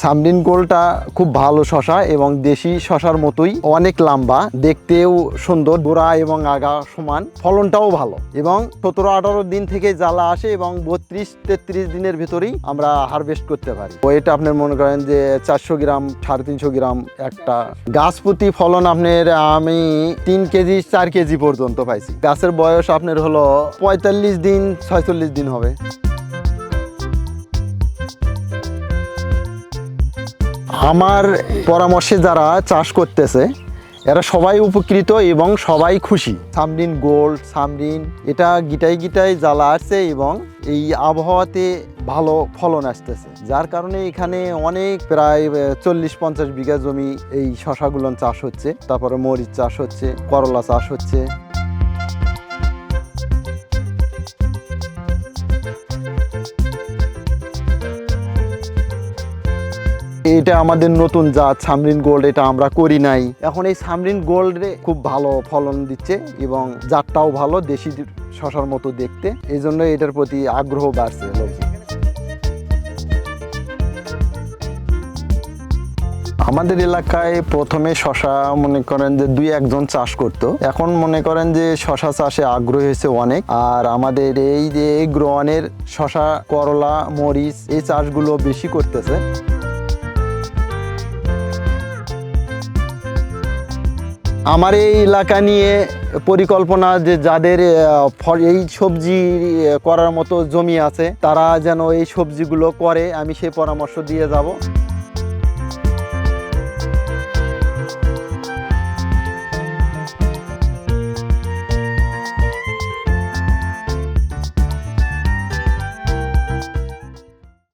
সামরিন গোল্ডটা খুব ভালো শশা এবং দেশি শশার মতোই অনেক লম্বা, দেখতেও সুন্দর, গোড়া এবং আগা সমান, ফলনটাও ভালো এবং 17-18 দিন থেকে জ্বালা আসে এবং 32-33 দিনের ভিতরেই আমরা হারভেস্ট করতে পারি। এটা আপনার মনে করেন যে 400 গ্রাম 350 গ্রাম একটা গাছ প্রতি ফলন আপনার আমি 3 কেজি 4 কেজি পর্যন্ত পাইছি। গাছের বয়স আপনার হলো 45 দিন 46 দিন হবে। আমার পরামর্শে যারা চাষ করতেছে এরা সবাই উপকৃত এবং সবাই খুশি। সামরিন গোল্ড, সামরিন এটা গিটাই জ্বালা আসছে এবং এই আবহাওয়াতে ভালো ফলন আসতেছে, যার কারণে এখানে অনেক প্রায় 40-50 বিঘা জমি এই শশাগুলো চাষ হচ্ছে, তারপরে মরিচ চাষ হচ্ছে, করলা চাষ হচ্ছে। এটা আমাদের নতুন জাত সামরিন গোল্ড, এটা আমরা করি নাই। এখন এই সামরিন গোল্ডে খুব ভালো ফলন দিচ্ছে এবং জাতটাও ভালো, দেশি শশার মতো দেখতে, এই জন্য এটার প্রতি আগ্রহ বাড়ছে লোকজন। আমাদের এলাকায় প্রথমে শশা মনে করেন যে 2-1 জন চাষ করত, এখন মনে করেন যে শশা চাষে আগ্রহ হয়েছে অনেক। আর আমাদের এই যে গ্রহণের শশা, করলা, মরিচ এই চাষগুলো বেশি করতেছে। আমার এই এলাকা নিয়ে পরিকল্পনা যে যাদের এই সবজি করার মতো জমি আছে তারা যেন এই সবজিগুলো করে, আমি সেই পরামর্শ দিয়ে যাব।